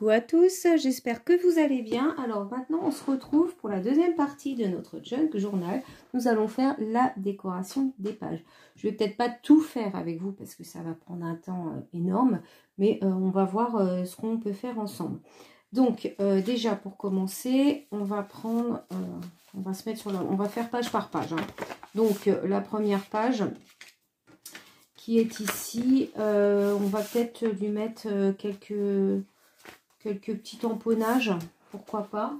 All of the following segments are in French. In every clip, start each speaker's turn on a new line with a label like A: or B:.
A: Coucou à tous, j'espère que vous allez bien. Alors maintenant on se retrouve pour la deuxième partie de notre junk journal. Nous allons faire la décoration des pages. Je vais peut-être pas tout faire avec vous parce que ça va prendre un temps énorme, mais on va voir ce qu'on peut faire ensemble. Donc déjà pour commencer, on va prendre, on va se mettre sur on va faire page par page. Hein. Donc la première page qui est ici, on va peut-être lui mettre quelques petits tamponnages, pourquoi pas.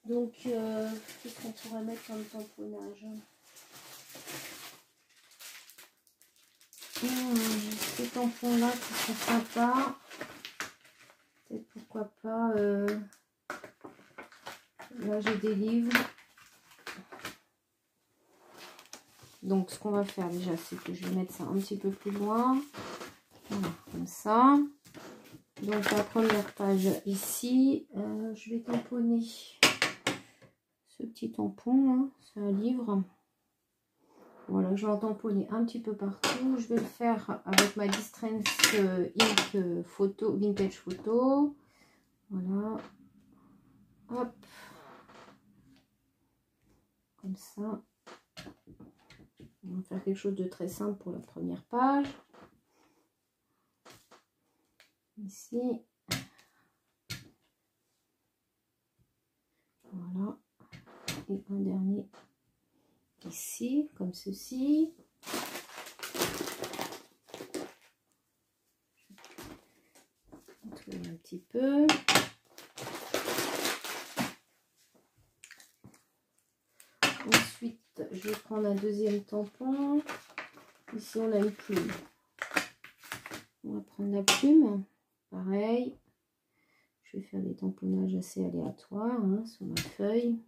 A: Donc, qu'est-ce qu'on pourrait mettre comme tamponnage? Ces tampons-là qui sont sympas. Peut-être pourquoi pas. Là, j'ai des livres. Donc, ce qu'on va faire déjà, c'est que je vais mettre ça un petit peu plus loin. Voilà, comme ça. Donc la première page ici, je vais tamponner ce petit tampon, hein, c'est un livre. Voilà, je vais en tamponner un petit peu partout. Je vais le faire avec ma Distress Ink photo, Vintage Photo. Voilà. Hop. Comme ça. On va faire quelque chose de très simple pour la première page. Ici. Voilà. Et un dernier ici, comme ceci. Un petit peu. Ensuite, je vais prendre un deuxième tampon. Ici, on a une plume. On va prendre la plume. Pareil. Je vais faire des tamponnages assez aléatoires hein, sur ma feuille.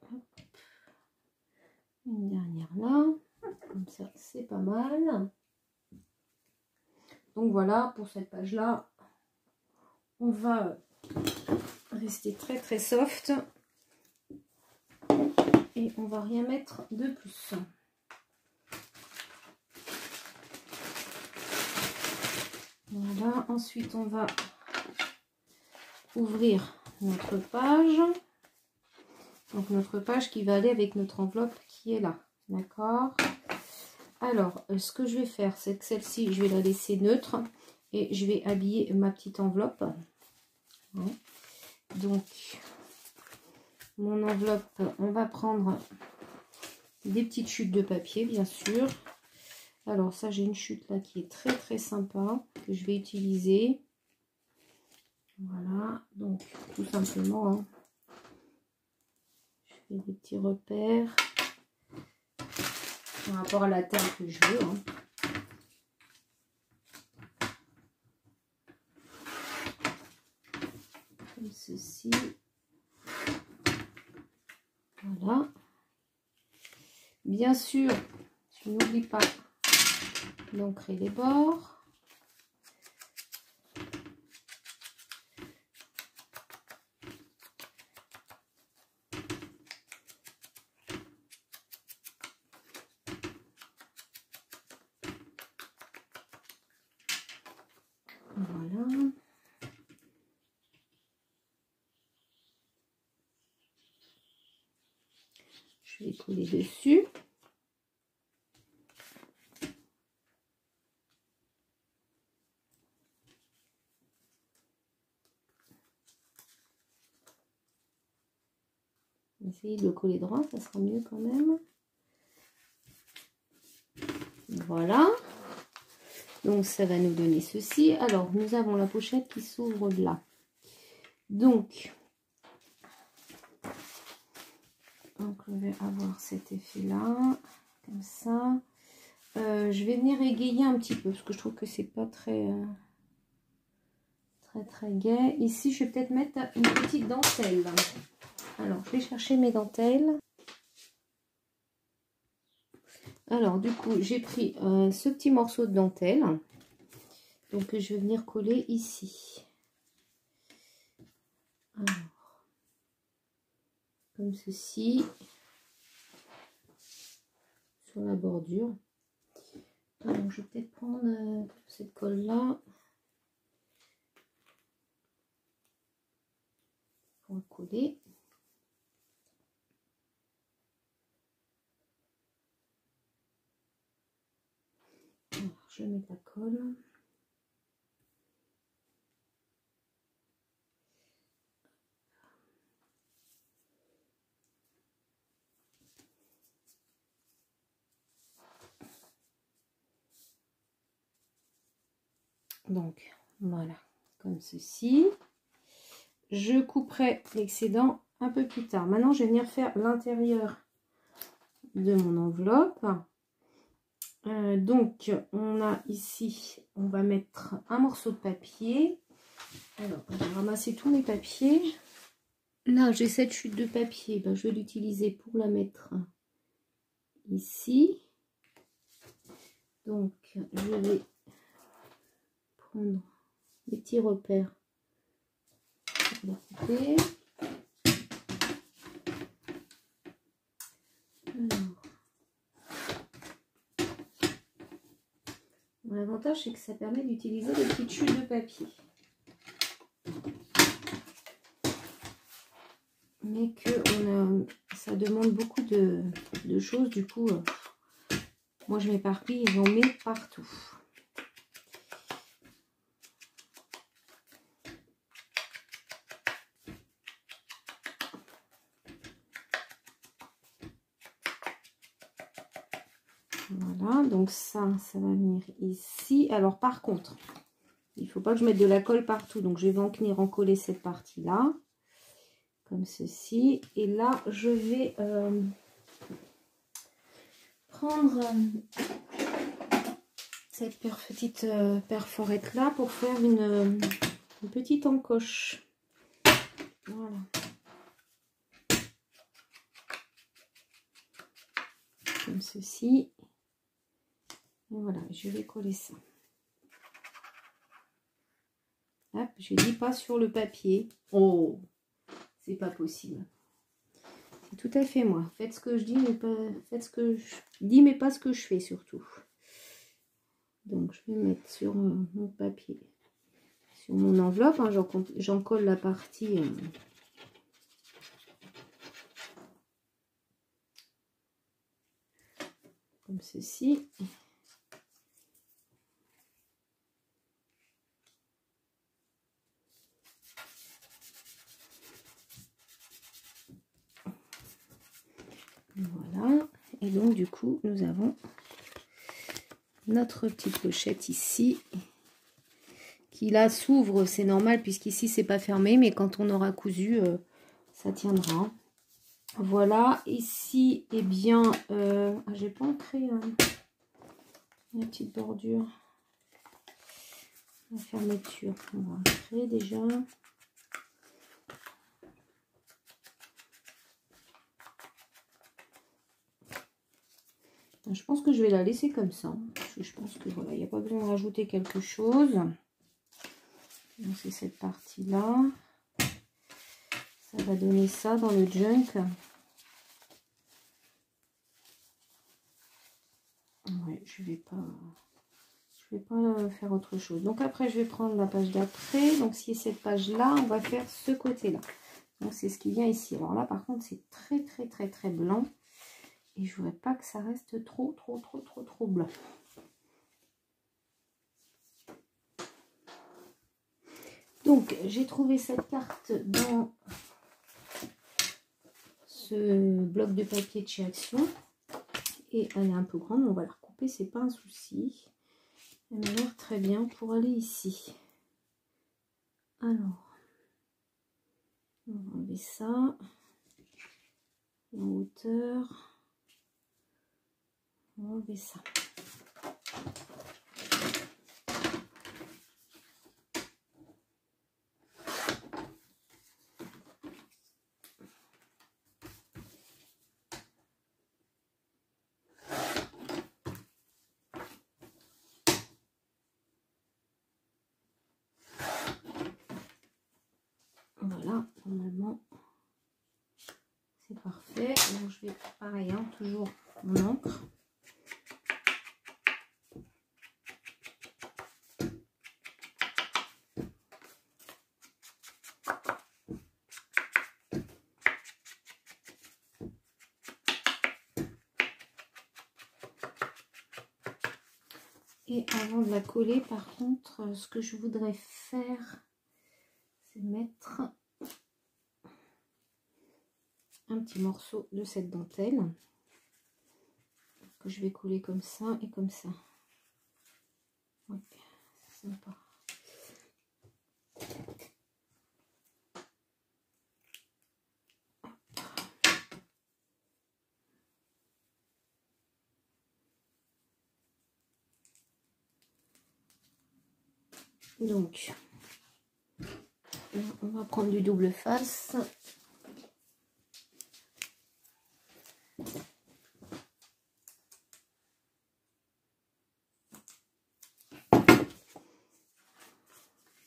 A: Hop. Une dernière là. Comme ça, c'est pas mal. Donc voilà, pour cette page-là, on va rester très très soft. Et on va rien mettre de plus. Voilà, ensuite on va ouvrir notre page. Donc notre page qui va aller avec notre enveloppe qui est là. D'accord? Alors, ce que je vais faire, c'est que celle-ci, je vais la laisser neutre. Et je vais habiller ma petite enveloppe. Donc, mon enveloppe, on va prendre des petites chutes de papier, bien sûr. Alors ça, j'ai une chute là qui est très très sympa, que je vais utiliser. Voilà, donc tout simplement, hein, je fais des petits repères par rapport à la taille que je veux. Hein. Comme ceci. Voilà. Bien sûr, je n'oublie pas d'ancrer les bords. Voilà. Je vais coller dessus. Essayer de le coller droit, ça sera mieux quand même. Voilà. Donc ça va nous donner ceci. Alors nous avons la pochette qui s'ouvre là. Donc on va avoir cet effet là, comme ça. Je vais venir égayer un petit peu parce que je trouve que c'est pas très très gai. Ici je vais peut-être mettre une petite dentelle. Alors je vais chercher mes dentelles. Alors du coup j'ai pris ce petit morceau de dentelle. Donc je vais venir coller ici. Alors, comme ceci, sur la bordure. Alors, je vais peut-être prendre cette colle là pour coller. Alors, je vais mettre la colle. Donc, voilà, comme ceci. Je couperai l'excédent un peu plus tard. Maintenant, je vais venir faire l'intérieur de mon enveloppe. Donc, on a ici, on va mettre un morceau de papier. Alors, on va ramasser tous mes papiers. Là, j'ai cette chute de papier. Ben, je vais l'utiliser pour la mettre ici. Donc, je vais prendre les petits repères pour les couper. L'avantage, c'est que ça permet d'utiliser des petites chutes de papier. Mais que ça demande beaucoup de choses. Du coup, moi, je m'éparpille et j'en mets partout. Voilà, donc ça va venir ici. Alors, par contre, il ne faut pas que je mette de la colle partout. Donc, je vais venir en coller cette partie-là. Comme ceci. Et là, je vais prendre cette petite perforette là pour faire une petite encoche. Voilà. Comme ceci. Et voilà, je vais coller ça. Hop, je dis pas sur le papier. Oh, c'est pas possible. C'est tout à fait moi. Faites ce que je dis, mais pas faites ce que je dis, mais pas ce que je fais surtout. Donc je vais mettre sur mon papier, sur mon enveloppe. Hein, j'en colle la partie. Comme ceci. Voilà, et donc du coup nous avons notre petite pochette ici qui là s'ouvre, c'est normal puisqu'ici c'est pas fermé, mais quand on aura cousu ça tiendra. Voilà, ici et bien j'ai pas ancré la petite bordure, la fermeture, on va ancrer déjà. Je pense que je vais la laisser comme ça. Parce que je pense que voilà, il n'y a pas besoin de rajouter quelque chose. Donc c'est cette partie-là. Ça va donner ça dans le junk. Ouais, je vais pas faire autre chose. Donc après, je vais prendre la page d'après. Donc si cette page-là, on va faire ce côté-là. Donc c'est ce qui vient ici. Alors là, par contre, c'est très blanc. Et je voudrais pas que ça reste trop blanc. Donc, j'ai trouvé cette carte dans ce bloc de papier de chez Action. Et elle est un peu grande, on va la recouper, c'est pas un souci. Elle m'a l'air très bien pour aller ici. Alors, on va enlever ça. En hauteur. On va enlever ça. Voilà, Voilà, normalement, c'est parfait. Donc, je vais, pareil, hein, toujours mon encre. Et avant de la coller, par contre, ce que je voudrais faire, c'est mettre un petit morceau de cette dentelle que je vais coller comme ça et comme ça. Oui, c'est sympa. Donc, on va prendre du double face.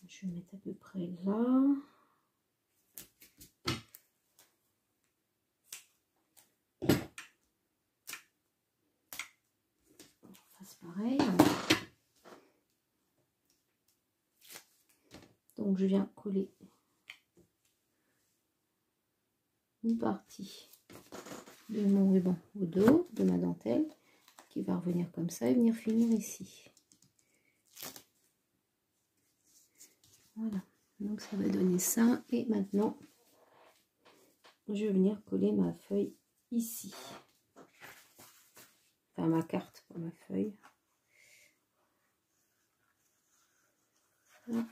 A: Je vais mettre à peu près là. On fasse pareil. Donc, je viens coller une partie de mon ruban au dos de ma dentelle qui va revenir comme ça et venir finir ici. Voilà, donc ça va donner ça. Et maintenant, je vais venir coller ma feuille ici. Enfin, ma carte, pas ma feuille. Hop.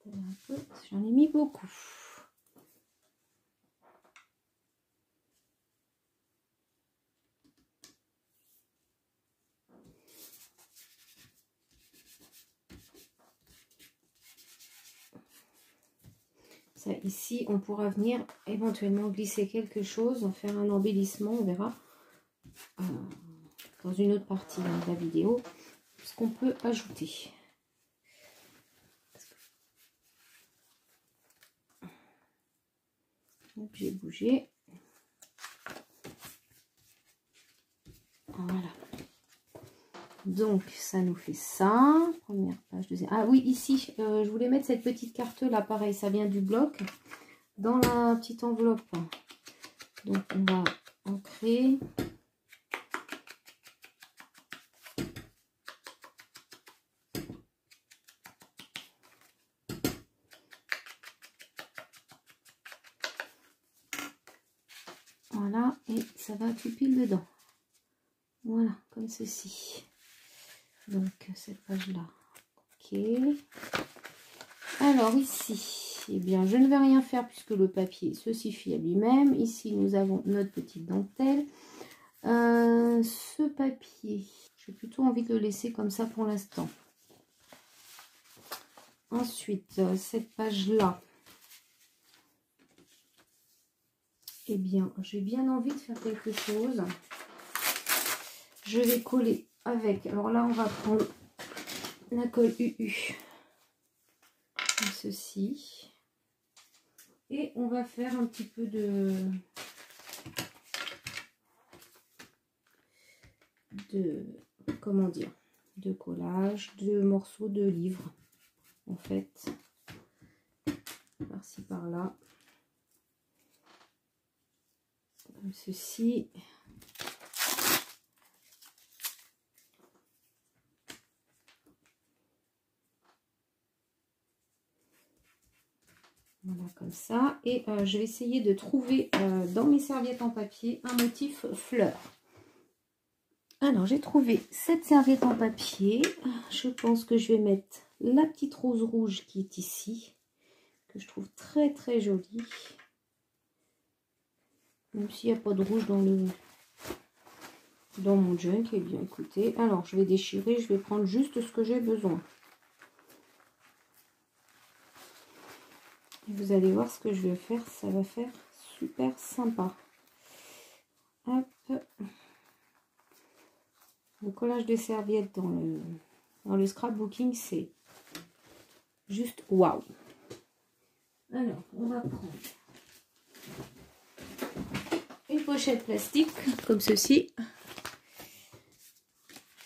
A: Un peu, j'en ai mis beaucoup. Ça, ici, on pourra venir éventuellement glisser quelque chose, faire un embellissement, on verra dans une autre partie de la vidéo, ce qu'on peut ajouter. J'ai bougé. Voilà. Donc, ça nous fait ça. Première page, deuxième. Ah oui, ici, je voulais mettre cette petite carte là, pareil, ça vient du bloc, dans la petite enveloppe. Donc, on va ancrer. Voilà, et ça va tout pile dedans. Voilà, comme ceci. Donc, cette page-là. Ok. Alors, ici, eh bien, je ne vais rien faire puisque le papier se suffit à lui-même. Ici, nous avons notre petite dentelle. Ce papier, j'ai plutôt envie de le laisser comme ça pour l'instant. Ensuite, cette page-là. Eh bien, j'ai bien envie de faire quelque chose. Je vais coller avec. Alors là, on va prendre la colle UU. Comme ceci. Et on va faire un petit peu comment dire, de collage, de morceaux de livres, en fait. Par-ci, par-là. Comme ceci. Voilà, comme ça. Et je vais essayer de trouver dans mes serviettes en papier un motif fleur. Alors, j'ai trouvé cette serviette en papier. Je pense que je vais mettre la petite rose rouge qui est ici, que je trouve très très jolie. Même s'il n'y a pas de rouge dans mon junk. Eh bien, écoutez, alors je vais déchirer, je vais prendre juste ce que j'ai besoin. Et vous allez voir ce que je vais faire, ça va faire super sympa. Hop. Le collage des serviettes dans le scrapbooking, c'est juste waouh. Alors, on va prendre une pochette plastique comme ceci.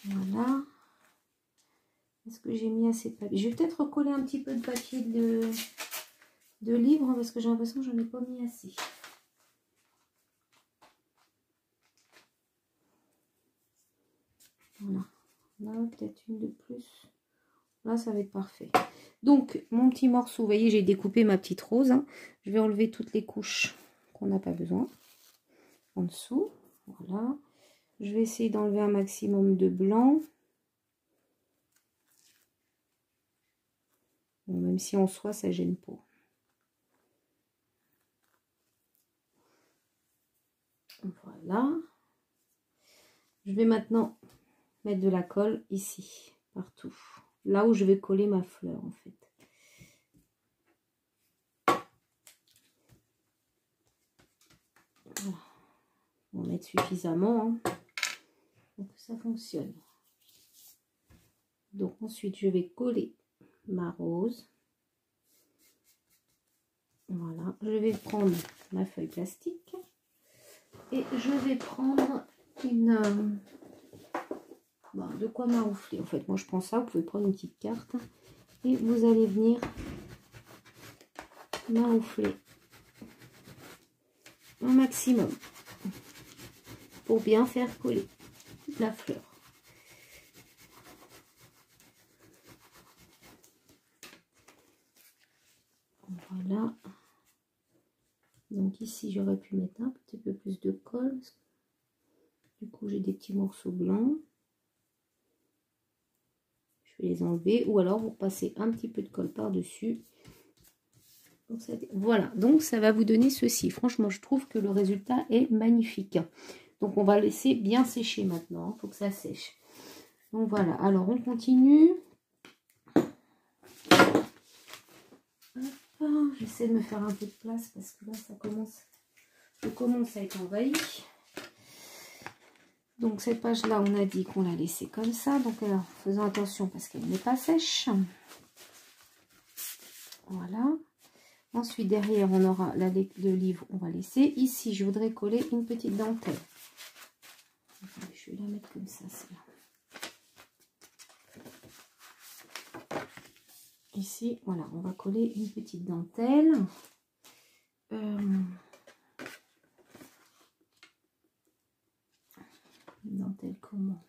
A: Voilà. Est-ce que j'ai mis assez de papier? Je vais peut-être recoller un petit peu de papier de livre parce que j'ai l'impression que j'en ai pas mis assez. Voilà. Là, peut-être une de plus. Là, ça va être parfait. Donc, mon petit morceau, vous voyez, j'ai découpé ma petite rose. Hein. Je vais enlever toutes les couches qu'on n'a pas besoin. En dessous. Voilà. Je vais essayer d'enlever un maximum de blanc. Bon, même si en soi, ça gêne pas. Voilà. Je vais maintenant mettre de la colle ici, partout. Là où je vais coller ma fleur, en fait. Voilà. On va mettre suffisamment hein, pour que ça fonctionne. Donc ensuite, je vais coller ma rose. Voilà. Je vais prendre ma feuille plastique. Et je vais prendre une... de quoi maroufler. En fait, moi je prends ça. Vous pouvez prendre une petite carte. Et vous allez venir maroufler un maximum pour bien faire coller la fleur. Voilà. Donc ici, j'aurais pu mettre un petit peu plus de colle. Du coup, j'ai des petits morceaux blancs. Je vais les enlever. Ou alors, vous passez un petit peu de colle par-dessus. Voilà, donc ça va vous donner ceci. Franchement, je trouve que le résultat est magnifique. Donc, on va laisser bien sécher maintenant. Il faut que ça sèche. Donc, voilà. Alors, on continue. J'essaie de me faire un peu de place parce que là, je commence à être envahie. Donc, cette page-là, on a dit qu'on la laissait comme ça. Donc, alors, faisons attention parce qu'elle n'est pas sèche. Voilà. Ensuite, derrière, on aura le livre, on va laisser. Ici, je voudrais coller une petite dentelle. Je vais la mettre comme ça, celle-là. Ici, voilà, on va coller une petite dentelle. Une dentelle comment?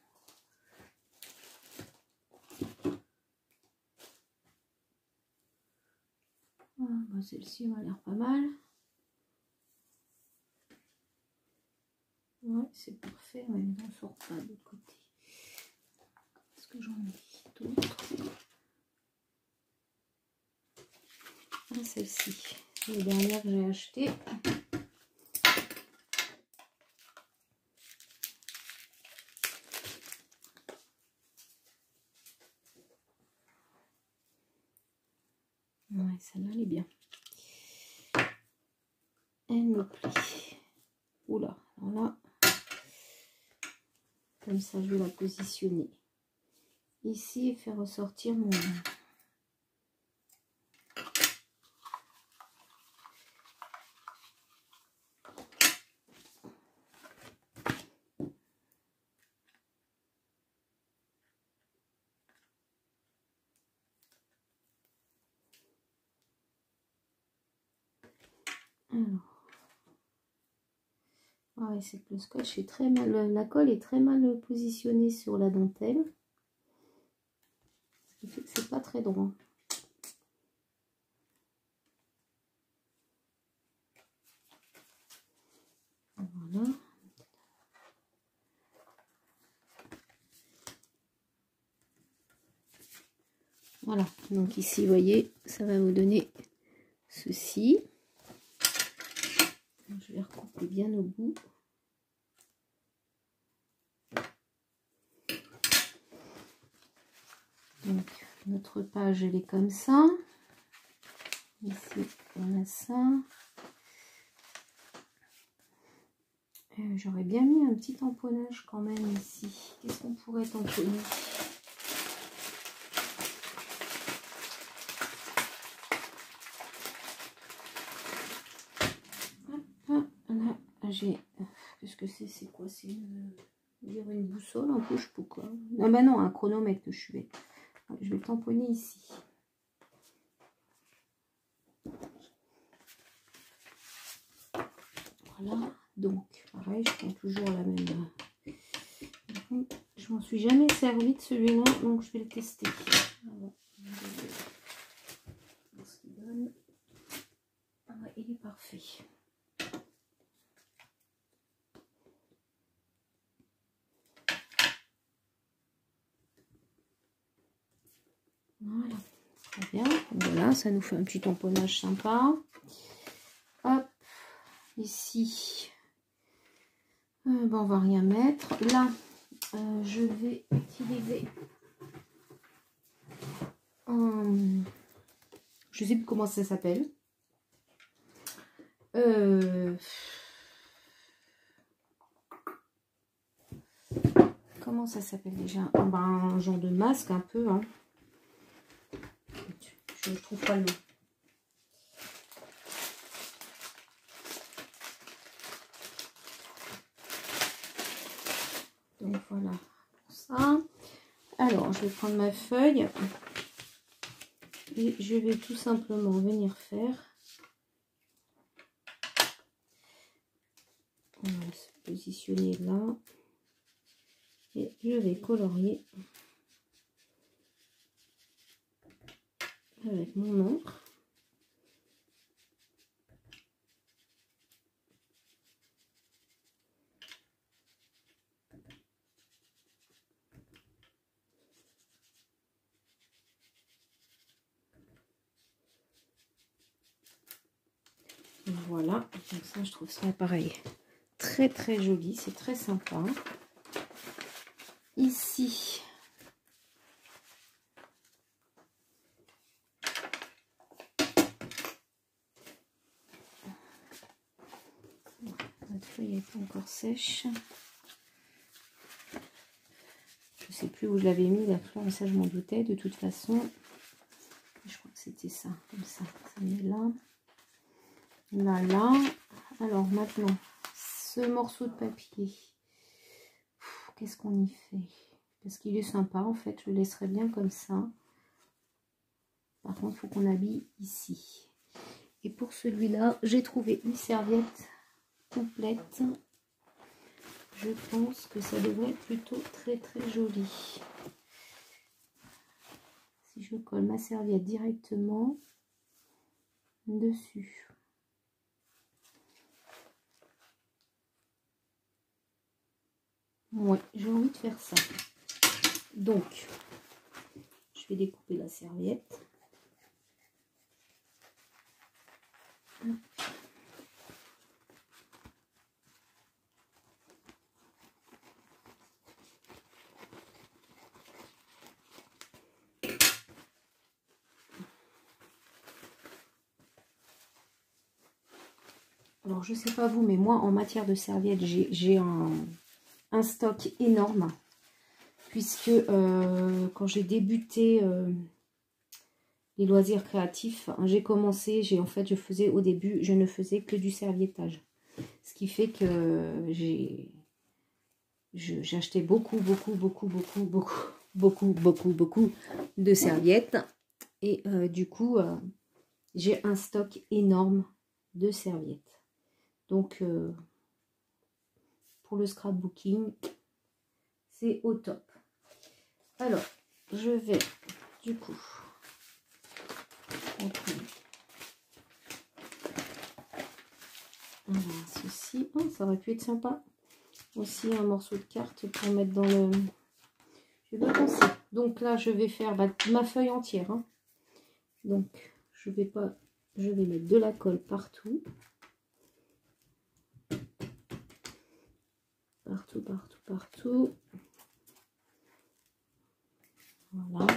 A: Ah, celle-ci m'a l'air pas mal. Ouais, c'est parfait. Ouais, mais on ne sort pas de l'autre côté. Est-ce que j'en ai d'autres? Ah, celle-ci, les dernières que j'ai achetées. Ouais, celle-là, elle est bien. Elle me plaît. Oula, alors là, comme ça, je vais la positionner ici et faire ressortir mon... Alors, ah ouais, c'est que le scotch est très mal, la colle est très mal positionnée sur la dentelle. Ce qui fait que c'est pas très droit. Voilà. Voilà, donc ici, vous voyez, ça va vous donner ceci. Je vais recouper bien au bout. Donc, notre page, elle est comme ça. Ici, on a ça. J'aurais bien mis un petit tamponnage quand même ici. Qu'est-ce qu'on pourrait tamponner? j'ai... Qu'est-ce que c'est? C'est quoi? C'est une boussole un peu, je sais pas quoi. Ah bah non, un chronomètre que je vais. Je vais tamponner ici. Voilà. Donc, pareil, je prends toujours la même... Je m'en suis jamais servi de celui-là, donc je vais le tester. Voilà. Ce qu'il donne. Ah ouais, il est parfait. Voilà, très bien. Voilà, ça nous fait un petit tamponnage sympa. Hop, ici, ben on va rien mettre. Là, je vais utiliser un... Je sais plus comment ça s'appelle. Comment ça s'appelle déjà? Ben, un genre de masque un peu. Hein. Je ne trouve pas le nom. Donc voilà pour ça. Alors, je vais prendre ma feuille et je vais tout simplement venir faire. On va se positionner là. Et je vais colorier avec mon encre. Voilà, donc ça je trouve ça pareil très très joli, c'est très sympa. Ici, notre feuille n'est pas encore sèche. Je sais plus où je l'avais mis la fleur, mais ça je m'en doutais de toute façon. Je crois que c'était ça, comme ça. Ça met là. Là, là. Alors maintenant, ce morceau de papier, qu'est-ce qu'on y fait? Parce qu'il est sympa, en fait, je le laisserai bien comme ça. Par contre, il faut qu'on habille ici. Et pour celui-là, j'ai trouvé une serviette complète. Je pense que ça devrait être plutôt très très joli. Si je colle ma serviette directement dessus. Ouais, j'ai envie de faire ça. Donc, je vais découper la serviette. Alors, je sais pas vous, mais moi, en matière de serviettes, j'ai un stock énorme. Puisque quand j'ai débuté les loisirs créatifs, hein, j'ai commencé, je faisais au début, je ne faisais que du serviettage. Ce qui fait que j'ai acheté beaucoup de serviettes. Et du coup, j'ai un stock énorme de serviettes. Donc, pour le scrapbooking, c'est au top. Alors, je vais du coup voilà, ceci. Oh, ça aurait pu être sympa. Aussi un morceau de carte pour mettre dans le... Je vais pas penser. Donc là, je vais faire ma feuille entière. Hein. Donc, je vais mettre de la colle partout. Partout. Voilà.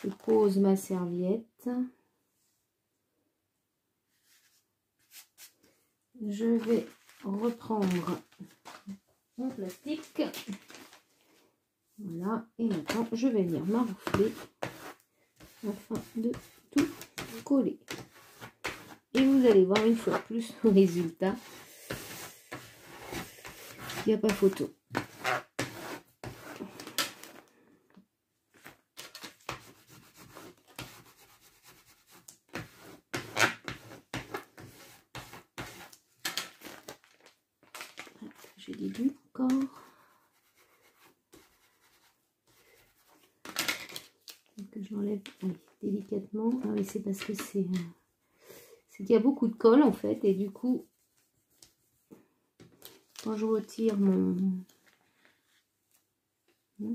A: Je pose ma serviette. Je vais reprendre mon plastique. Voilà. Et maintenant, je vais venir m'enrouler afin de tout coller. Et vous allez voir une fois de plus le résultat. Il n'y a pas photo. J'ai des bulles encore. Donc je l'enlève délicatement. Ah oui, c'est parce que c'est qu'il y a beaucoup de colle en fait, et du coup, quand je retire mon...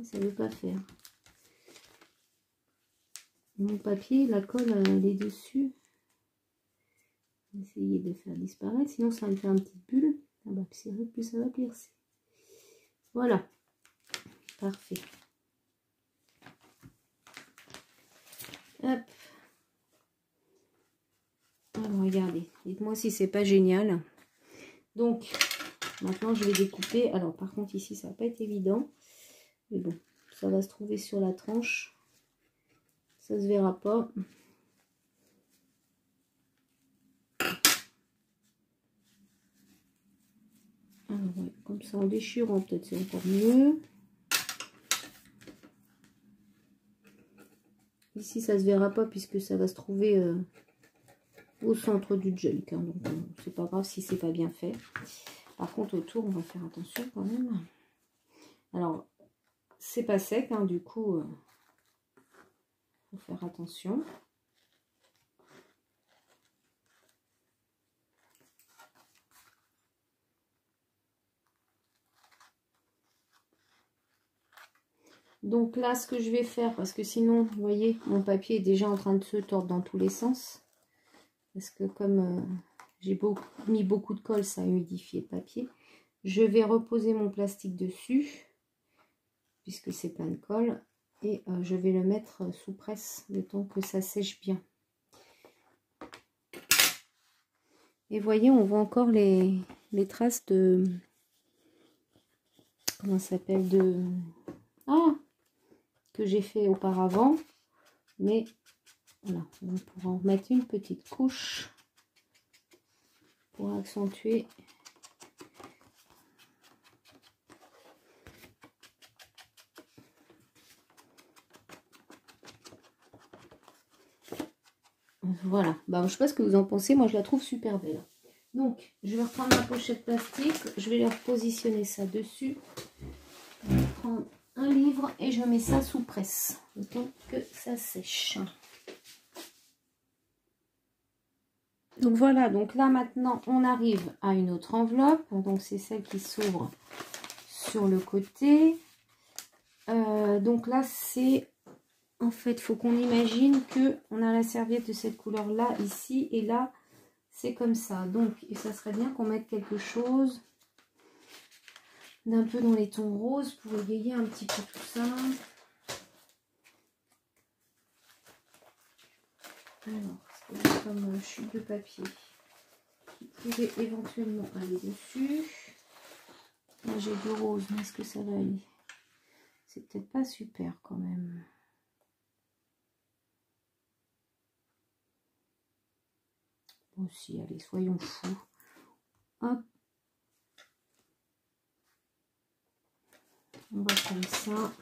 A: Ça ne veut pas faire. Mon papier, la colle, elle est dessus. Je vais essayer de faire disparaître, sinon ça va me faire une petite bulle. Ah bah, plus ça va piercer. Voilà. Parfait. Hop. Alors, regardez. Dites-moi si c'est pas génial. Donc, maintenant, je vais découper. Alors, par contre, ici, ça va pas être évident. Mais bon, ça va se trouver sur la tranche. Ça se verra pas. Alors, ouais, comme ça, en déchirant, peut-être c'est encore mieux. Ici, ça se verra pas puisque ça va se trouver au centre du junk. Hein, donc, c'est pas grave si c'est pas bien fait. Par contre, autour, on va faire attention quand même. Alors, c'est pas sec, hein, du coup, faut faire attention. Donc là, ce que je vais faire, parce que sinon, vous voyez, mon papier est déjà en train de se tordre dans tous les sens. Parce que comme j'ai mis beaucoup de colle, ça a humidifié le papier. Je vais reposer mon plastique dessus, puisque c'est plein de colle. Et je vais le mettre sous presse, le temps que ça sèche bien. Et voyez, on voit encore les traces de... Comment ça s'appelle? De... Ah, que j'ai fait auparavant. Mais voilà, on pourra en mettre une petite couche pour accentuer. Voilà, bah, je ne sais pas ce que vous en pensez, moi je la trouve super belle. Donc, je vais reprendre ma pochette plastique, je vais leur positionner ça dessus. Je vais prendre un livre et je mets ça sous presse, le temps que ça sèche. Donc voilà, donc là maintenant on arrive à une autre enveloppe, donc c'est celle qui s'ouvre sur le côté. Donc là c'est... En fait, il faut qu'on imagine que on a la serviette de cette couleur-là, ici, et là, c'est comme ça. Donc, et ça serait bien qu'on mette quelque chose d'un peu dans les tons roses pour égayer un petit peu tout ça. Alors, c'est comme chute de papier qui pourrait éventuellement aller dessus. Là, j'ai du rose, mais est-ce que ça va aller? C'est peut-être pas super quand même. Aussi, allez, soyons fous. Hop. On va comme ça.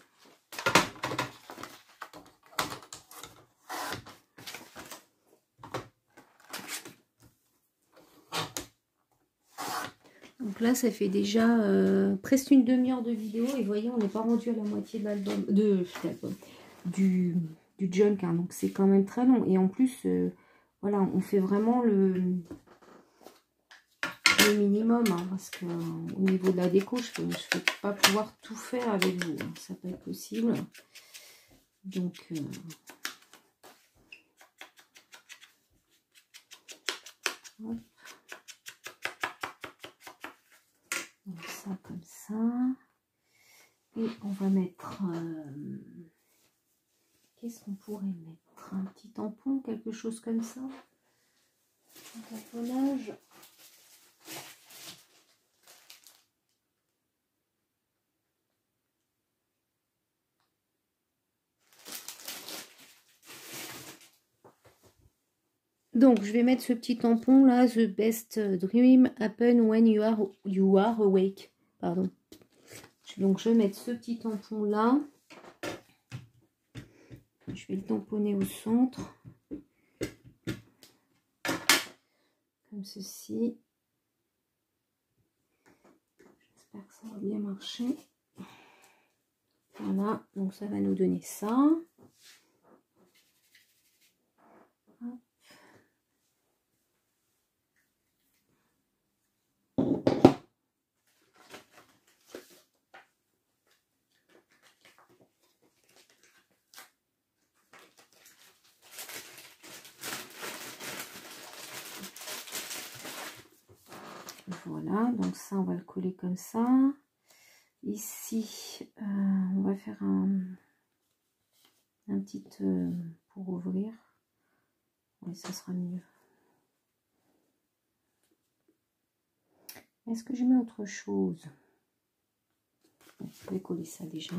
A: Donc là, ça fait déjà presque une demi-heure de vidéo. Et vous voyez, on n'est pas rendu à la moitié de l'album, du junk. Hein, donc c'est quand même très long. Et en plus, voilà, on fait vraiment le minimum. Hein, parce que au niveau de la déco, je ne vais pas pouvoir tout faire avec vous. Hein, ça peut être possible. Donc... hop. Donc ça comme ça. Et on va mettre... qu'est-ce qu'on pourrait mettre? Un petit tampon, quelque chose comme ça. Un tamponnage. Donc, je vais mettre ce petit tampon là, The best dream happen when you are awake. Pardon. Donc je vais mettre ce petit tampon là. Je vais le tamponner au centre. Comme ceci. J'espère que ça va bien marcher. Voilà, donc ça va nous donner ça. Hop. Voilà, donc ça on va le coller comme ça. Ici on va faire un petit pour ouvrir. Oui, ça sera mieux. Est-ce que je mets autre chose? Je vais coller ça déjà.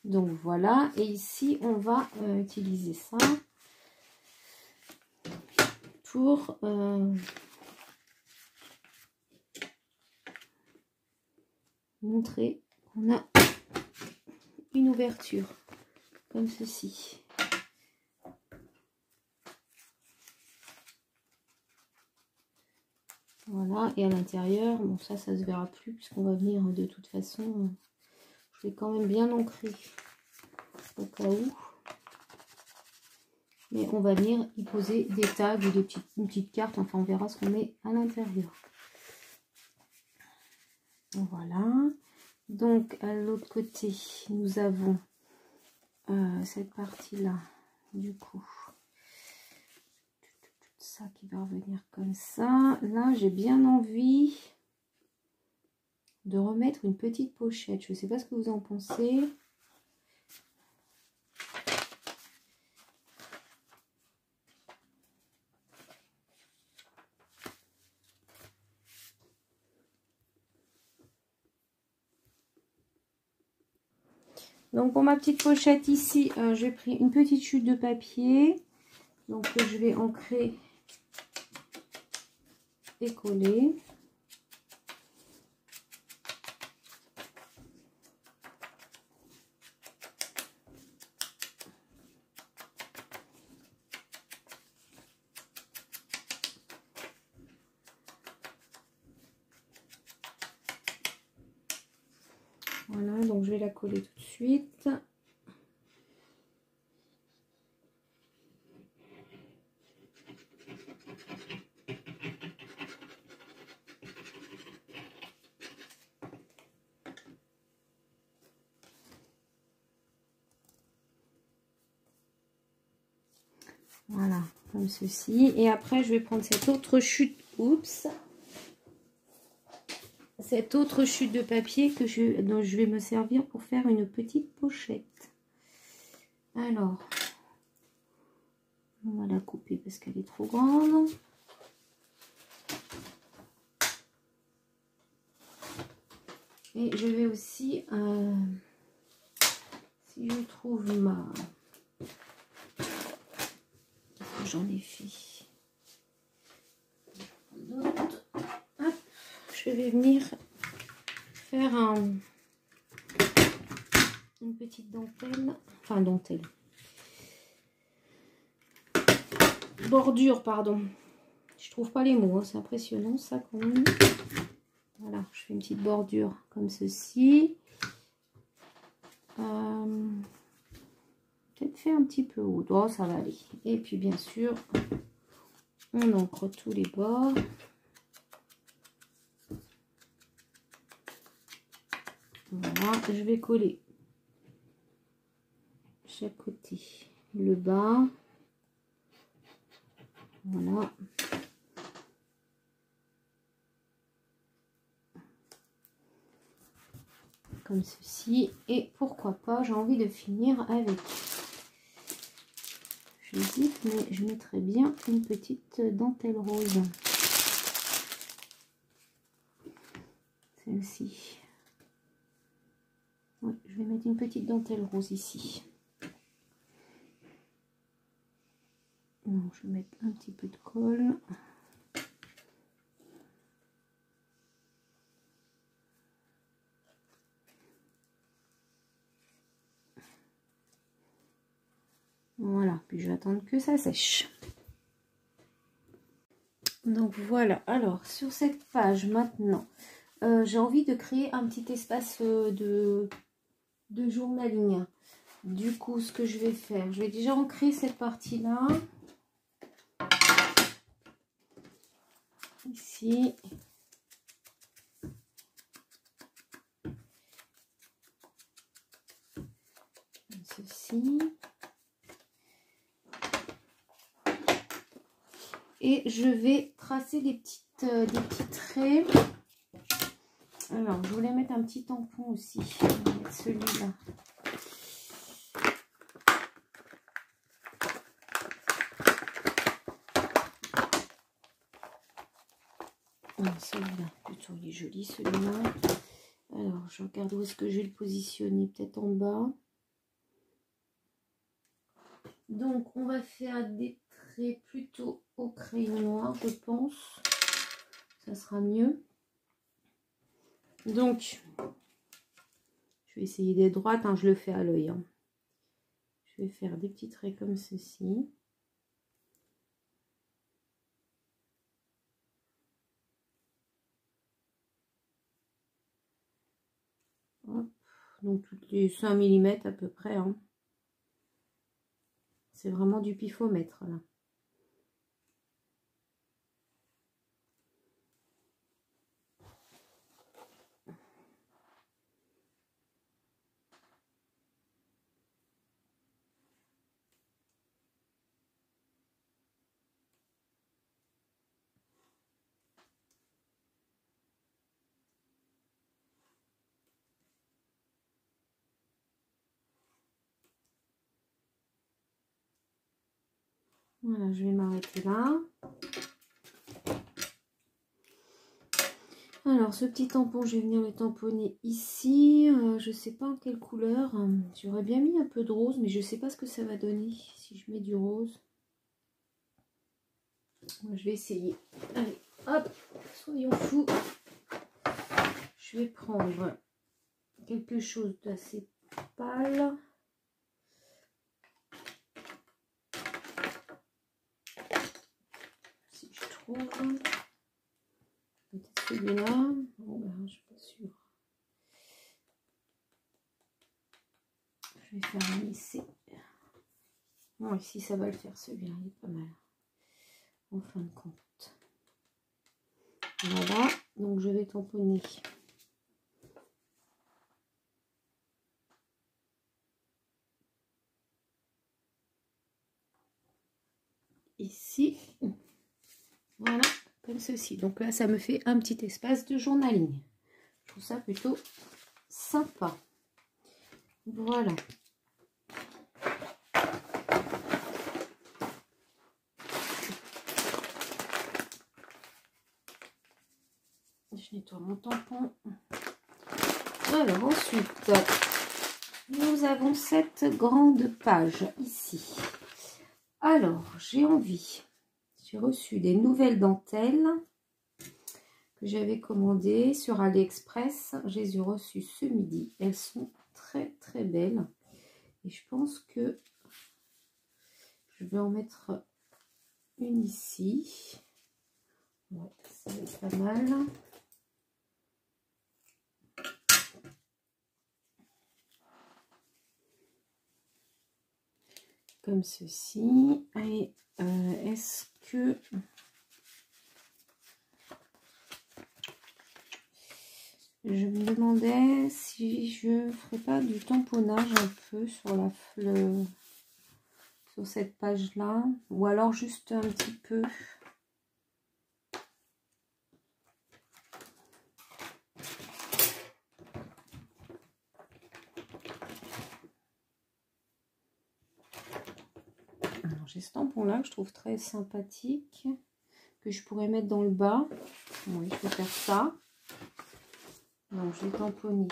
A: Donc voilà, et ici on va utiliser ça pour montrer qu'on a une ouverture comme ceci. Voilà, et à l'intérieur, bon ça se verra plus puisqu'on va venir de toute façon, je vais quand même bien l'ancrer au cas où. Mais on va venir y poser des tags ou une petite carte, enfin on verra ce qu'on met à l'intérieur. Voilà, donc à l'autre côté, nous avons cette partie-là, du coup. Ça qui va revenir comme ça. Là, j'ai bien envie de remettre une petite pochette. Je ne sais pas ce que vous en pensez. Donc pour ma petite pochette ici, j'ai pris une petite chute de papier. Donc je vais ancrer et coller. Voilà, donc je vais la coller tout de suite. Voilà, comme ceci. Et après, je vais prendre cette autre chute. Oups. Cette autre chute de papier dont je vais me servir pour faire une petite pochette. Alors, on va la couper parce qu'elle est trop grande. Et je vais aussi, si je trouve qu'est-ce que j'en ai fait? Hop, je vais venir faire une petite dentelle, enfin dentelle, bordure, pardon. Je trouve pas les mots, hein, c'est impressionnant ça quand même. Voilà, je fais une petite bordure comme ceci. Peut-être faire un petit peu haut. Oh, ça va aller. Et puis bien sûr, on encre tous les bords. Voilà, je vais coller chaque côté le bas. Voilà. comme ceci. Et pourquoi pas, j'ai envie de finir avec, j'hésite, mais je mettrais bien une petite dentelle rose. Celle-ci. Oui, je vais mettre une petite dentelle rose ici. Non, je vais mettre un petit peu de colle. Voilà, puis je vais attendre que ça sèche. Donc voilà, alors sur cette page maintenant, j'ai envie de créer un petit espace de journaling. Du coup, ce que je vais faire, je vais déjà ancrer cette partie-là. Ici. Comme ceci. Et je vais tracer des petits traits. Alors, je voulais mettre un petit tampon aussi. Je vais mettre celui-là. Celui-là, plutôt, il est joli celui-là. Alors, je regarde où est-ce que je vais le positionner. Peut-être en bas. Donc, on va faire des traits plutôt au crayon noir, je pense. Ça sera mieux. Donc, je vais essayer d'être droite, hein, je le fais à l'œil. Hein. Je vais faire des petits traits comme ceci. Hop. Donc, toutes les 5 mm à peu près. Hein. C'est vraiment du pifomètre, là. Voilà, je vais m'arrêter là. Alors, ce petit tampon, je vais venir le tamponner ici. Je ne sais pas en quelle couleur. J'aurais bien mis un peu de rose, mais je ne sais pas ce que ça va donner si je mets du rose. Moi, je vais essayer. Allez, hop, soyons fous. Je vais prendre quelque chose d'assez pâle. Si je trouve. Peut-être celui-là. Bon, ben, je ne suis pas sûre. Je vais faire un essai. Bon, ici, ça va le faire celui-là. Il est pas mal. En fin de compte. Voilà. Donc, je vais tamponner. Ici. Voilà. Comme ceci. Donc là, ça me fait un petit espace de journaling. Je trouve ça plutôt sympa. Voilà. Je nettoie mon tampon. Alors ensuite, nous avons cette grande page ici. Alors, j'ai reçu des nouvelles dentelles que j'avais commandées sur AliExpress. Je les ai reçues ce midi. Elles sont très très belles. Et je pense que je vais en mettre une ici. Ouais, ça va être pas mal. Comme ceci. Et est-ce que je me demandais si je ferais pas du tamponnage un peu sur la fleur, sur cette page là, ou alors juste un petit peu. Alors j'ai ce tampon là que je trouve très sympathique, que je pourrais mettre dans le bas. Oui, je vais faire ça. Donc je vais tamponner.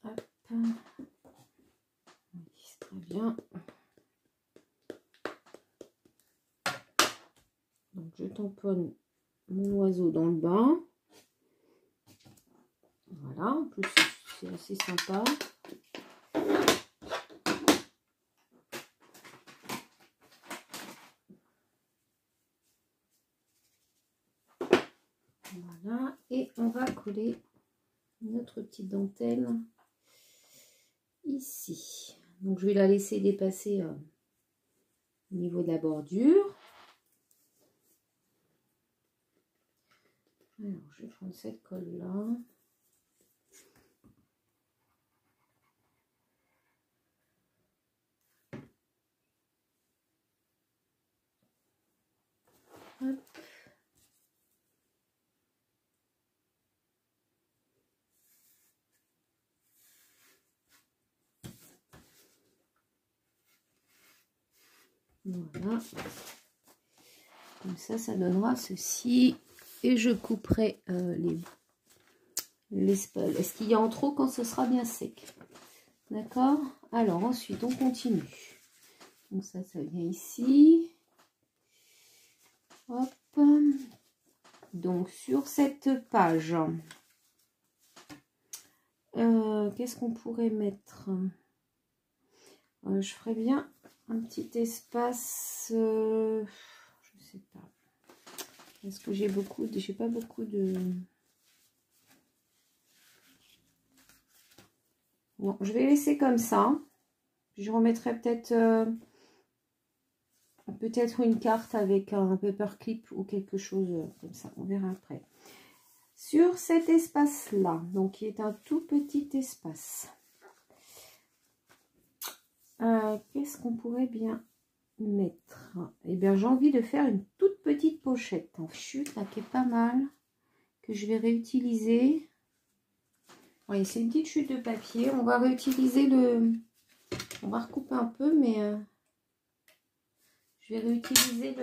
A: Hop. Oui, c'est très bien. Donc je tamponne mon oiseau dans le bas. Voilà, en plus c'est assez sympa. Voilà, et on va coller notre petite dentelle ici. Donc je vais la laisser dépasser au niveau de la bordure. Alors je vais prendre cette colle là. Hop. Voilà. Comme ça donnera ceci. Et je couperai les spells. Est-ce qu'il y a en trop quand ce sera bien sec? D'accord. Alors ensuite on continue. Donc ça vient ici. Hop. Donc sur cette page, qu'est-ce qu'on pourrait mettre? Je ferais bien un petit espace. Je sais pas. Est-ce que j'ai pas beaucoup de. Bon, je vais laisser comme ça. Je remettrai peut-être une carte avec un paperclip ou quelque chose comme ça. On verra après. Sur cet espace-là, donc qui est un tout petit espace, qu'est-ce qu'on pourrait bien mettre? Eh bien, j'ai envie de faire une toute petite pochette en chute, là, qui est pas mal, que je vais réutiliser. Oui, c'est une petite chute de papier. On va réutiliser on va recouper un peu, mais je vais réutiliser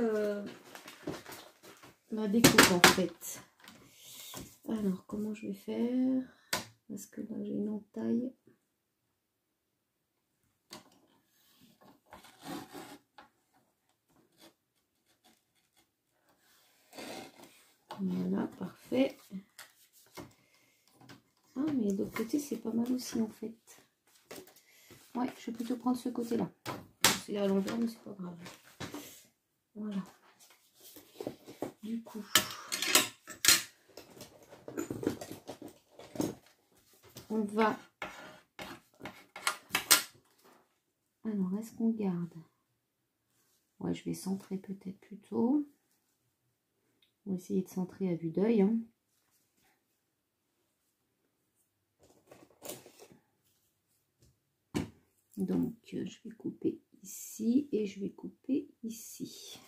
A: la découpe en fait. Alors, comment je vais faire? Parce que là, j'ai une entaille. Voilà, parfait. Ah, mais de l'autre côté, c'est pas mal aussi, en fait. Ouais, je vais plutôt prendre ce côté-là. C'est à l'envers, mais c'est pas grave. Voilà. Du coup, on va... Alors, est-ce qu'on garde? Ouais, je vais centrer peut-être plutôt. On va essayer de centrer à vue d'œil. Hein. Donc, je vais couper ici et je vais couper ici.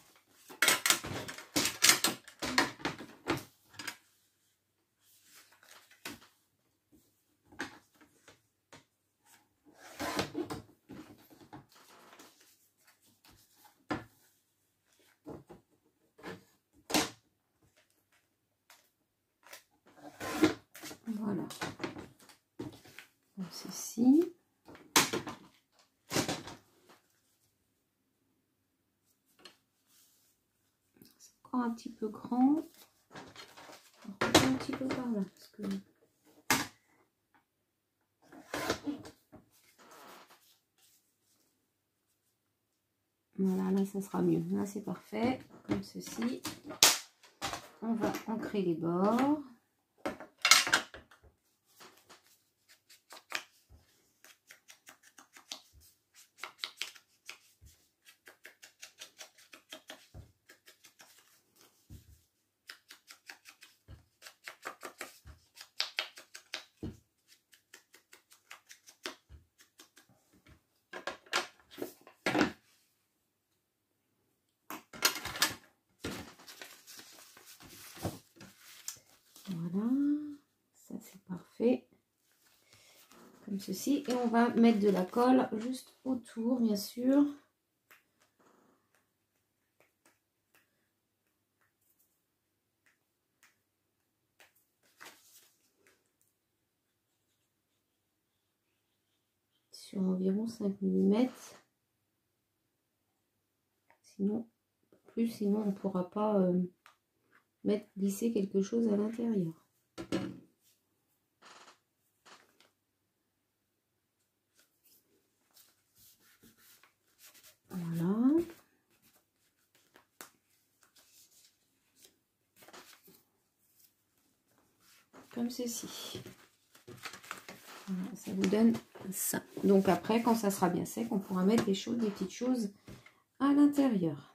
A: Voilà. Donc, ceci. C'est encore un petit peu grand. Un petit peu par là. Parce que... Voilà, là, ça sera mieux. Là, c'est parfait. Comme ceci. On va ancrer les bords. comme ceci. Et on va mettre de la colle juste autour, bien sûr. Sur environ 5 mm. Sinon, sinon on ne pourra pas glisser quelque chose à l'intérieur. Voilà. Comme ceci. Voilà, ça vous donne ça. Donc après, quand ça sera bien sec, on pourra mettre des petites choses à l'intérieur.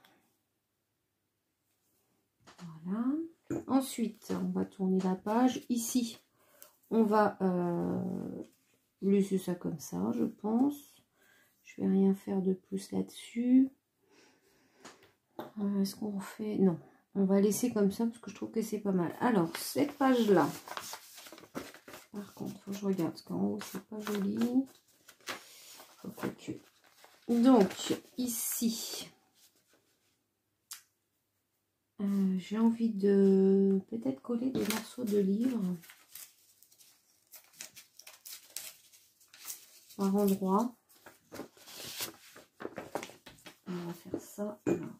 A: Voilà. Ensuite, on va tourner la page. Ici, on va laisser ça comme ça, je pense. Je vais rien faire de plus là-dessus. Est-ce qu'on fait... Non, on va laisser comme ça parce que je trouve que c'est pas mal. Alors, cette page-là, par contre, faut que je regarde parce qu'en haut, c'est pas joli. Donc, ici, j'ai envie de peut-être coller des morceaux de livre par endroit. On va faire ça. Alors,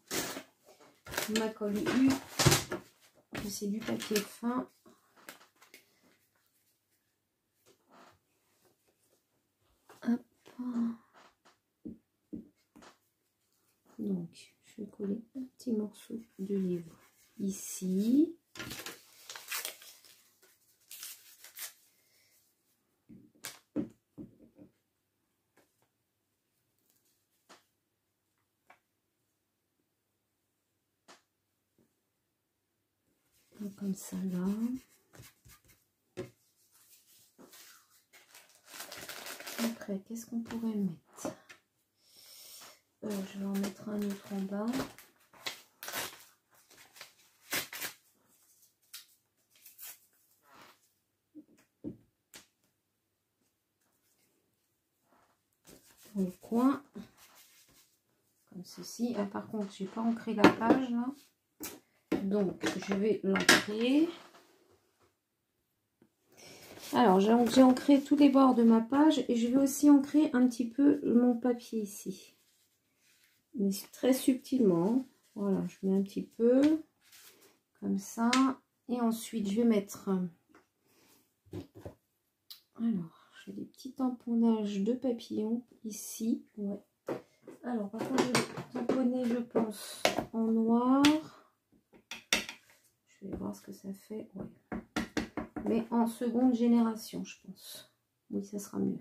A: ma colle U, c'est du papier fin. Hop. Donc, je vais coller un petit morceau de livre ici. Comme ça là. Après, qu'est-ce qu'on pourrait mettre? Je vais en mettre un autre en bas. Dans le coin. Comme ceci. Ah, par contre, j'ai pas ancré la page là. Donc, je vais l'ancrer. Alors, j'ai ancré tous les bords de ma page et je vais aussi ancrer un petit peu mon papier ici. Mais très subtilement. Voilà, je mets un petit peu comme ça. Et ensuite, je vais mettre... Alors, j'ai des petits tamponnages de papillons ici. Ouais. Alors, par contre, je vais tamponner, je pense, en noir. Je vais voir ce que ça fait. Ouais. Mais en seconde génération, je pense. Oui, ça sera mieux.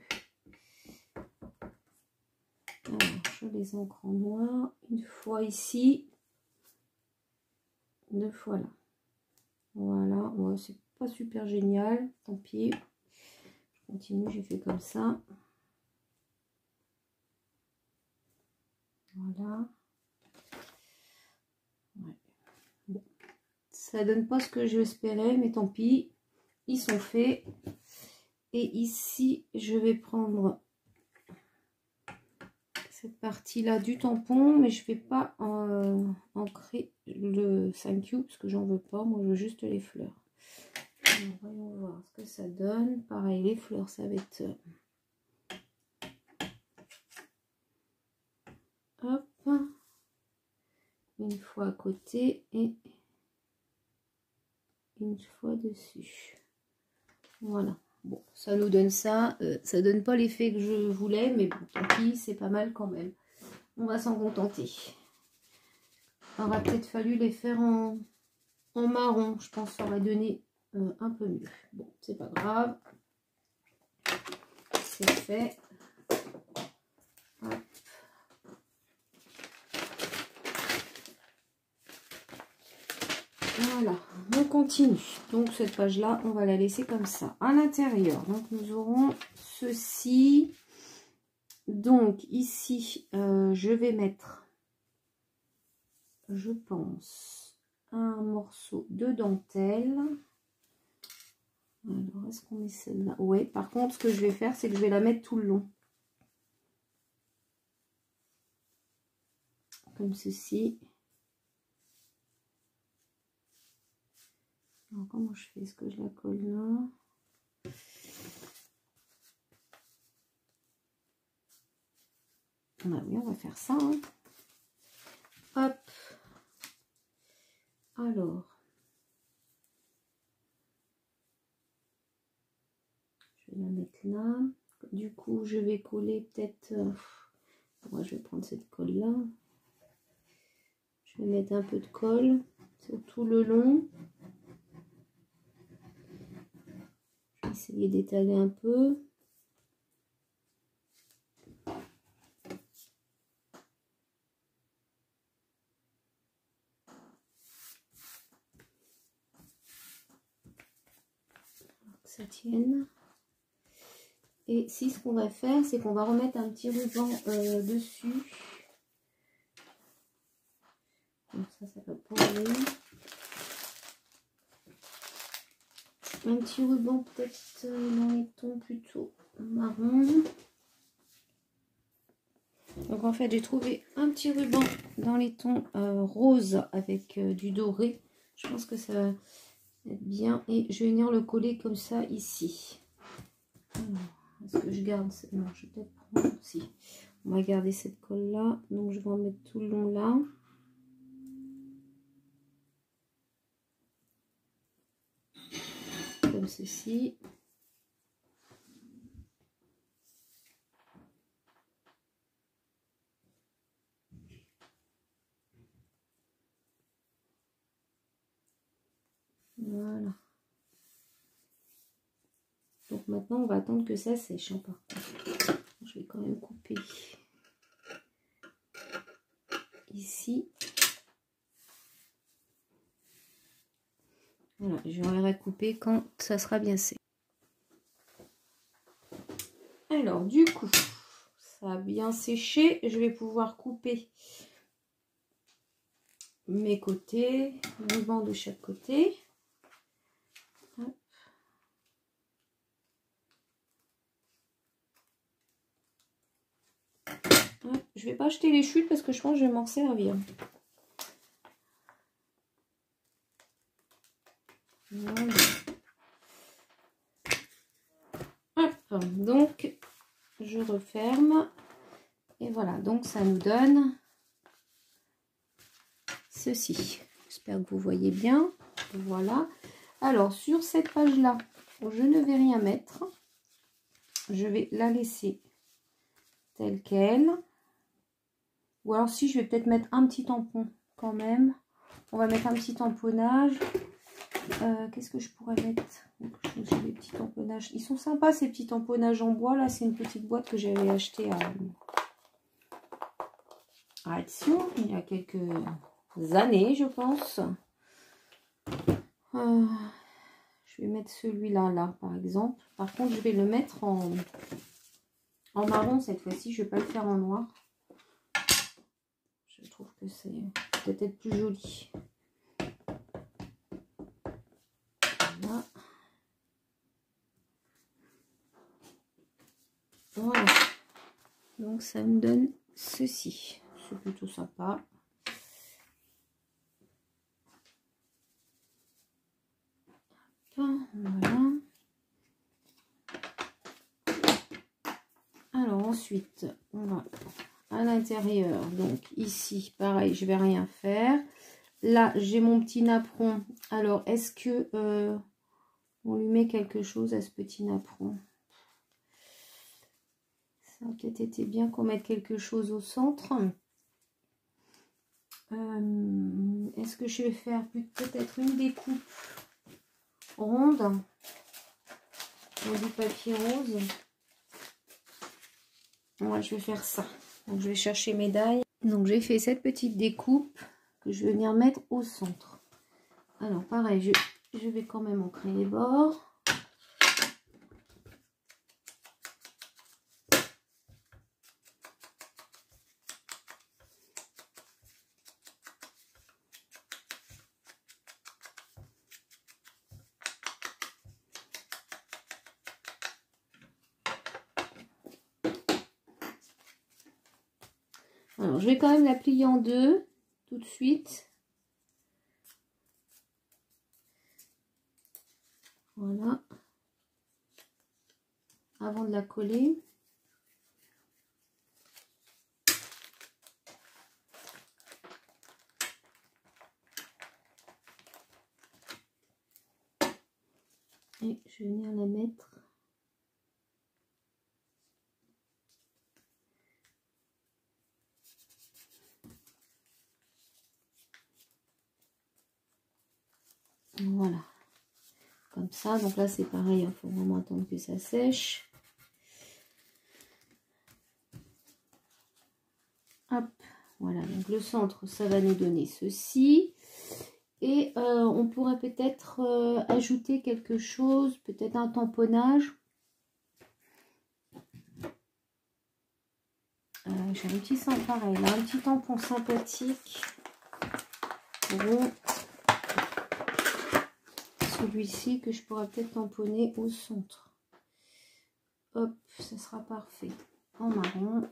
A: Alors, je les ancre en noir. Une fois ici. 2 fois là. Voilà. Ouais, c'est pas super génial. Tant pis. Je continue, j'ai fait comme ça. Voilà. Ouais. Bon. Ça donne pas ce que j'espérais, mais tant pis. Ils sont faits. Et ici, je vais prendre cette partie-là du tampon, mais je ne vais pas ancrer le thank you parce que j'en veux pas. Moi, je veux juste les fleurs. Alors, voyons voir ce que ça donne. Pareil, les fleurs, ça va être... Hop. Une fois à côté et une fois dessus. Voilà. Bon, ça nous donne ça. Ça donne pas l'effet que je voulais, mais bon, tant pis, c'est pas mal quand même. On va s'en contenter. Il aurait peut-être fallu les faire en marron. Je pense que ça aurait donné un peu mieux. Bon, c'est pas grave. C'est fait. Hop. Voilà, on continue. Donc cette page-là, on va la laisser comme ça. À l'intérieur, donc nous aurons ceci. Donc ici, je vais mettre, je pense, un morceau de dentelle. Alors, est-ce qu'on met celle-là? Ouais, par contre, ce que je vais faire, c'est que je vais la mettre tout le long. Comme ceci. Alors, comment je fais? Est-ce que je la colle là? Ah oui, on va faire ça. Hein. Hop. Alors. Je vais la mettre là. Du coup, je vais coller peut-être... moi, je vais prendre cette colle-là. Je vais mettre un peu de colle sur tout le long. Je vais essayer d'étaler un peu. Que ça tienne. Et si ce qu'on va faire, c'est qu'on va remettre un petit ruban dessus. Donc ça va poser. Un petit ruban peut-être dans les tons plutôt marron. Donc en fait, j'ai trouvé un petit ruban dans les tons roses avec du doré. Je pense que ça va être bien. Et je vais venir le coller comme ça ici. Est-ce que je garde? Non, je vais peut-être prendre... Si. On va garder cette colle là. Donc je vais en mettre tout le long là. Comme ceci. Voilà. Donc maintenant, on va attendre que ça sèche. Hein, par contre. Je vais quand même couper ici. Voilà, je vais couper quand ça sera bien sec. Alors, du coup, ça a bien séché. Je vais pouvoir couper mes côtés, le ruban de chaque côté. Hop. Hop. Je vais pas jeter les chutes parce que je pense que je vais m'en servir. Voilà. Hop. Donc, je referme. Et voilà, donc ça nous donne ceci. J'espère que vous voyez bien. Voilà. Alors, sur cette page-là, je ne vais rien mettre. Je vais la laisser telle qu'elle. Ou alors, si, je vais peut-être mettre un petit tampon quand même. On va mettre un petit tamponnage. Qu'est-ce que je pourrais mettre? J'ai des petits tamponnages. Ils sont sympas, ces petits tamponnages en bois. Là, c'est une petite boîte que j'avais achetée à Action il y a quelques années, je pense. Je vais mettre celui-là, là, par exemple. Par contre, je vais le mettre en marron cette fois-ci. Je ne vais pas le faire en noir. Je trouve que c'est peut-être plus joli. Voilà. Voilà. Donc, ça me donne ceci. C'est plutôt sympa. Voilà. Alors ensuite, on va à l'intérieur. Donc ici, pareil, je vais rien faire. Là, j'ai mon petit napperon. Alors, est-ce que on lui met quelque chose à ce petit napperon? Ça a peut-être été bien qu'on mette quelque chose au centre. Est-ce que je vais faire peut-être une découpe ronde pour du papier rose? Moi, je vais faire ça. Donc, je vais chercher mes dailles. Donc, j'ai fait cette petite découpe que je vais venir mettre au centre. Alors, pareil, je vais quand même ancrer les bords. Alors, je vais quand même la plier en deux tout de suite. Voilà. Avant de la coller. Et je vais venir la mettre. Voilà. Comme ça. Donc là, c'est pareil. Il faut vraiment attendre que ça sèche. Hop. Voilà. Donc le centre, ça va nous donner ceci. Et on pourrait peut-être ajouter quelque chose. Peut-être un tamponnage. J'ai un petit sang pareil. Là, un petit tampon sympathique. Bon. Celui-ci que je pourrais peut-être tamponner au centre. Hop, ça sera parfait. En marron.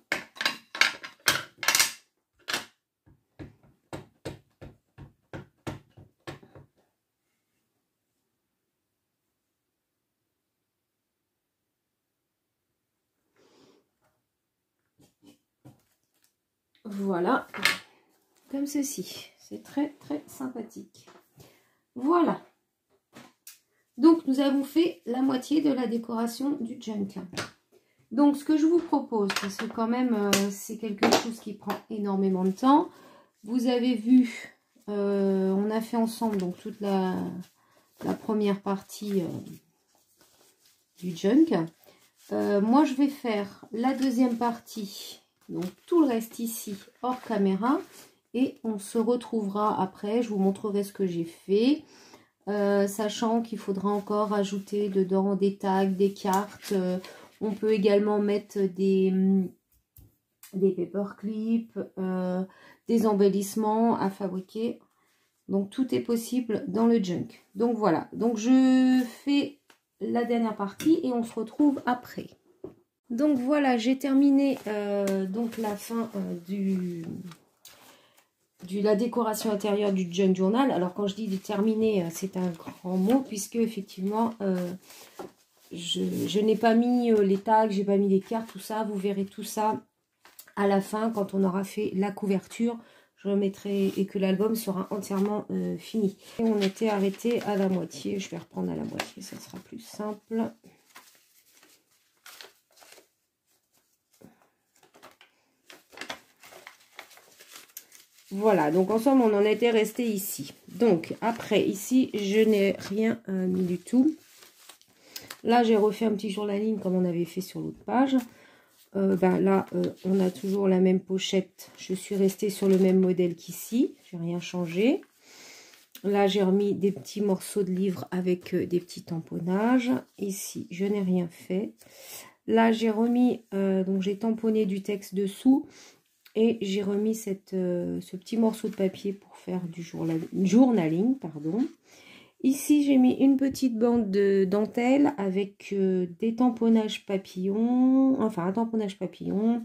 A: Voilà, comme ceci. C'est très très sympathique. Voilà. Donc, nous avons fait la moitié de la décoration du junk. Donc, ce que je vous propose, parce que quand même, c'est quelque chose qui prend énormément de temps. Vous avez vu, on a fait ensemble donc toute la première partie du junk. Moi, je vais faire la deuxième partie, donc tout le reste ici, hors caméra. Et on se retrouvera après, je vous montrerai ce que j'ai fait. Sachant qu'il faudra encore ajouter dedans des tags, des cartes. On peut également mettre des paperclips, des embellissements à fabriquer. Donc tout est possible dans le junk. Donc voilà, donc je fais la dernière partie et on se retrouve après. Donc voilà, j'ai terminé donc la fin la décoration intérieure du junk journal. Alors quand je dis terminer, c'est un grand mot puisque effectivement je n'ai pas mis les tags, j'ai pas mis les cartes, tout ça. Vous verrez tout ça à la fin quand on aura fait la couverture. Je remettrai et que l'album sera entièrement fini. Et on était arrêté à la moitié. Je vais reprendre à la moitié, ça sera plus simple. Voilà, donc ensemble on en était resté ici. Donc après ici je n'ai rien mis du tout. Là j'ai refait un petit journaling comme on avait fait sur l'autre page. Là on a toujours la même pochette. Je suis restée sur le même modèle qu'ici. J'ai rien changé. Là j'ai remis des petits morceaux de livres avec des petits tamponnages. Ici je n'ai rien fait. Là j'ai remis, donc j'ai tamponné du texte dessous. Et j'ai remis ce petit morceau de papier pour faire du journaling. Pardon. Ici, j'ai mis une petite bande de dentelle avec des tamponnages papillons. Enfin, un tamponnage papillon.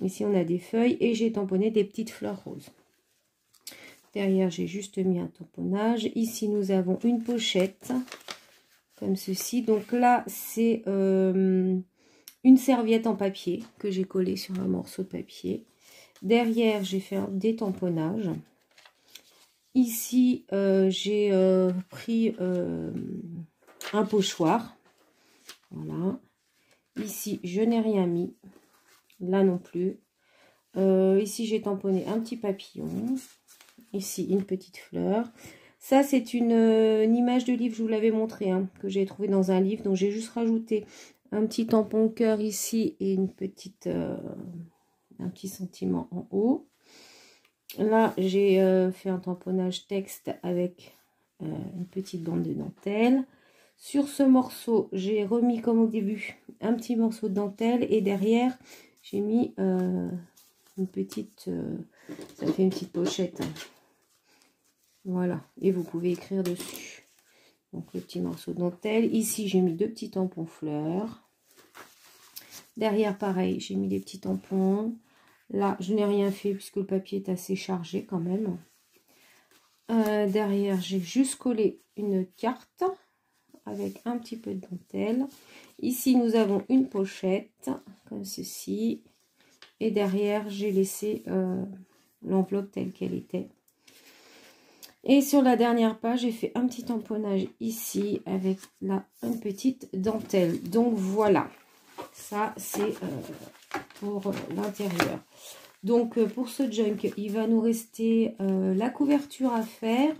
A: Ici, on a des feuilles et j'ai tamponné des petites fleurs roses. Derrière, j'ai juste mis un tamponnage. Ici, nous avons une pochette comme ceci. Donc là, c'est une serviette en papier que j'ai collée sur un morceau de papier. Derrière, j'ai fait des tamponnages. Ici, j'ai pris un pochoir. Voilà. Ici, je n'ai rien mis. Là non plus. Ici, j'ai tamponné un petit papillon. Ici, une petite fleur. Ça, c'est une image de livre, je vous l'avais montré, hein, que j'ai trouvé dans un livre. Donc, j'ai juste rajouté un petit tampon cœur ici et une petite... un petit sentiment en haut. Là, j'ai fait un tamponnage texte avec une petite bande de dentelle. Sur ce morceau, j'ai remis comme au début un petit morceau de dentelle et derrière, j'ai mis une petite... ça fait une petite pochette. Hein. Voilà, et vous pouvez écrire dessus. Donc le petit morceau de dentelle. Ici, j'ai mis deux petits tampons fleurs. Derrière, pareil, j'ai mis des petits tampons. Là, je n'ai rien fait puisque le papier est assez chargé quand même. Derrière, j'ai juste collé une carte avec un petit peu de dentelle. Ici, nous avons une pochette comme ceci. Et derrière, j'ai laissé l'enveloppe telle qu'elle était. Et sur la dernière page, j'ai fait un petit tamponnage ici avec là une petite dentelle. Donc voilà, ça c'est pour l'intérieur. Donc pour ce junk, il va nous rester la couverture à faire.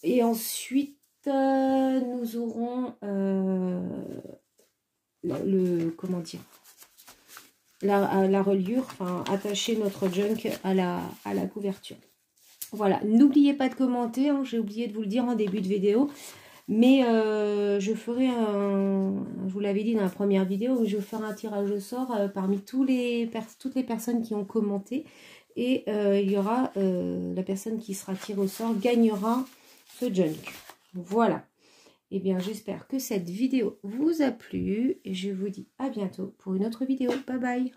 A: Et ensuite, nous aurons comment dire, la reliure, enfin attacher notre junk à la couverture. Voilà, n'oubliez pas de commenter, hein, j'ai oublié de vous le dire en début de vidéo, mais je ferai je vous l'avais dit dans la première vidéo, je ferai un tirage au sort parmi toutes les personnes qui ont commenté, et il y aura la personne qui sera tirée au sort gagnera ce junk. Voilà, et bien j'espère que cette vidéo vous a plu, et je vous dis à bientôt pour une autre vidéo. Bye bye.